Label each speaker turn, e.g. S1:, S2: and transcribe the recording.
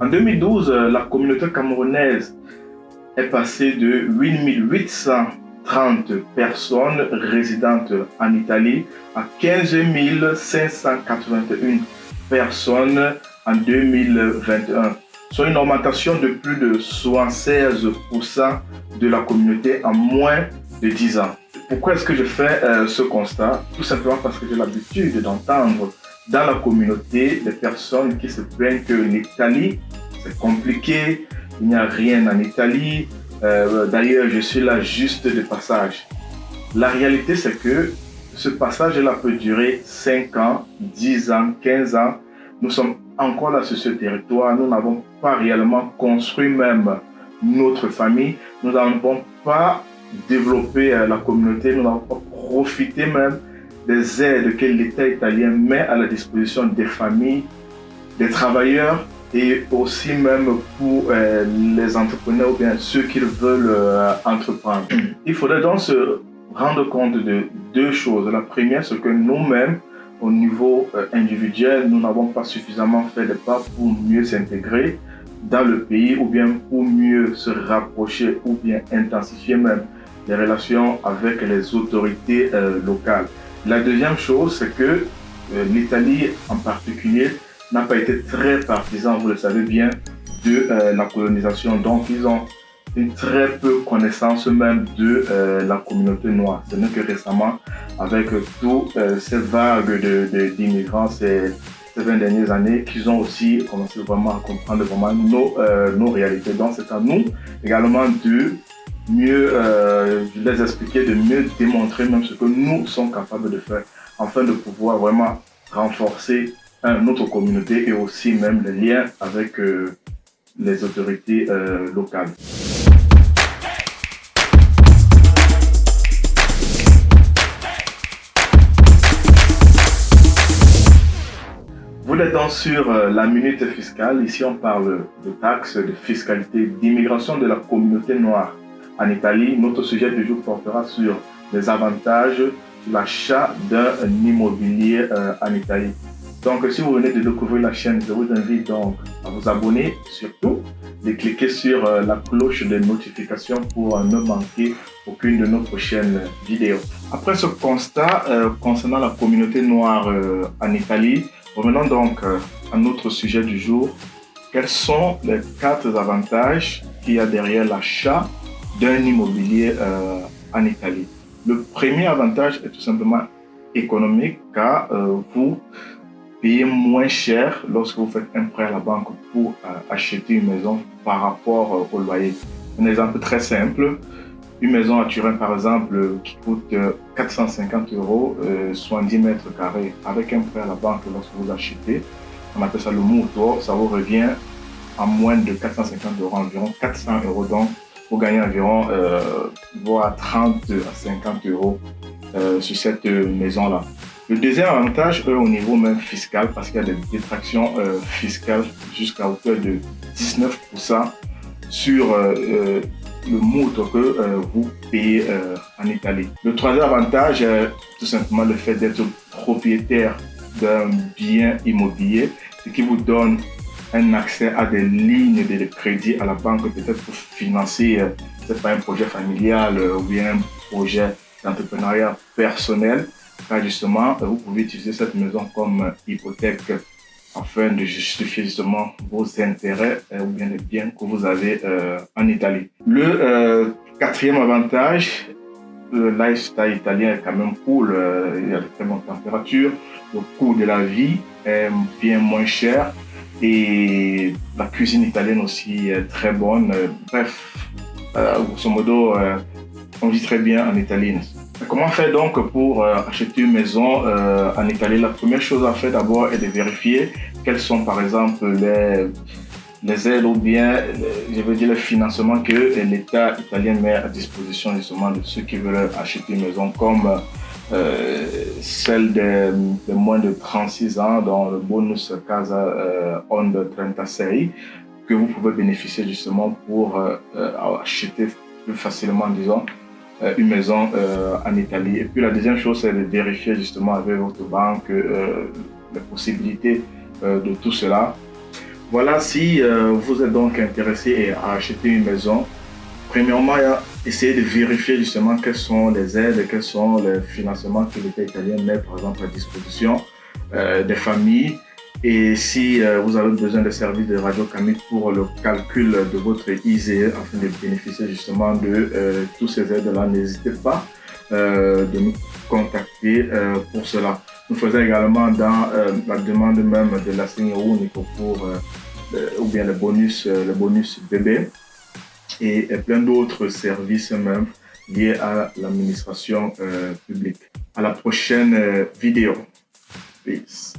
S1: En 2012, la communauté camerounaise est passée de 8 830 personnes résidentes en Italie à 15 581 personnes en 2021, soit une augmentation de plus de 76% de la communauté en moins de 10 ans. Pourquoi est-ce que je fais ce constat? Tout simplement parce que j'ai l'habitude d'entendre dans la communauté des personnes qui se plaignent que l'Italie, c'est compliqué, il n'y a rien en Italie, d'ailleurs je suis là juste de passage. La réalité c'est que ce passage-là peut durer 5 ans, 10 ans, 15 ans. Nous sommes encore là sur ce territoire, nous n'avons pas réellement construit même notre famille, nous n'avons pas développé la communauté, nous n'avons pas profité même des aides que l'État italien met à la disposition des familles, des travailleurs et aussi même pour les entrepreneurs ou bien ceux qui veulent entreprendre. Il faudrait donc se rendre compte de deux choses. La première, c'est que nous-mêmes, au niveau individuel, nous n'avons pas suffisamment fait de pas pour mieux s'intégrer dans le pays ou bien pour mieux se rapprocher ou bien intensifier même les relations avec les autorités locales. La deuxième chose, c'est que l'Italie en particulier n'a pas été très partisan, vous le savez bien, de la colonisation. Donc, ils ont une très peu connaissance même de la communauté noire. Ce n'est que récemment, avec toutes ces vagues d'immigrants, ces 20 dernières années, qu'ils ont aussi commencé vraiment à comprendre vraiment nos réalités. Donc, c'est à nous également de mieux les expliquer, de mieux démontrer même ce que nous sommes capables de faire, afin de pouvoir vraiment renforcer notre communauté et aussi même les liens avec les autorités locales. Vous êtes donc sur la minute fiscale. Ici, on parle de taxes, de fiscalité, d'immigration de la communauté noire en Italie. Notre sujet du jour portera sur les avantages de l'achat d'un immobilier en Italie. Donc, si vous venez de découvrir la chaîne, je vous invite donc à vous abonner, surtout de cliquer sur la cloche de notification pour ne manquer aucune de nos prochaines vidéos. Après ce constat concernant la communauté noire en Italie, revenons donc à notre sujet du jour. Quels sont les 4 avantages qu'il y a derrière l'achat d'un immobilier en Italie? Le premier avantage est tout simplement économique, car vous payez moins cher lorsque vous faites un prêt à la banque pour acheter une maison par rapport au loyer. Un exemple très simple, une maison à Turin par exemple qui coûte 450 €, 70 mètres carrés, avec un prêt à la banque lorsque vous achetez, on appelle ça le mutuo, ça vous revient à moins de 450 €, environ 400 €, donc vous gagnez environ voire 30 à 50 € sur cette maison-là. Le deuxième avantage est au niveau même fiscal, parce qu'il y a des détractions fiscales jusqu'à hauteur de 19% sur le mutuo que vous payez en Italie. Le troisième avantage est tout simplement le fait d'être propriétaire d'un bien immobilier, ce qui vous donne un accès à des lignes de crédit à la banque, peut-être pour financer, c'est pas un projet familial ou bien un projet d'entrepreneuriat personnel. Car justement, vous pouvez utiliser cette maison comme hypothèque afin de justifier justement vos intérêts ou bien les biens que vous avez en Italie. Le quatrième avantage, le lifestyle italien est quand même cool, il y a de très bonnes températures, le coût de la vie est bien moins cher et la cuisine italienne aussi est très bonne. Bref, grosso modo, on vit très bien en Italie. Comment faire donc pour acheter une maison en Italie? La première chose à faire d'abord est de vérifier quels sont par exemple les aides ou bien, je veux dire, le financement que l'État italien met à disposition justement de ceux qui veulent acheter une maison, comme celle des moins de 36 ans, dans le bonus Casa Under 36, que vous pouvez bénéficier justement pour acheter plus facilement, disons, une maison en Italie. Et puis la deuxième chose, c'est de vérifier justement avec votre banque les possibilités de tout cela. Voilà, si vous êtes donc intéressé à acheter une maison, premièrement, essayez de vérifier justement quelles sont les aides, quels sont les financements que l'État italien met par exemple à disposition des familles. Et si vous avez besoin de services de Radio Camille pour le calcul de votre ISE afin de bénéficier justement de tous ces aides-là, n'hésitez pas de nous contacter pour cela. Nous faisons également dans la demande même de l'assegno unico pour ou bien le bonus bébé et plein d'autres services même liés à l'administration publique. À la prochaine vidéo. Peace.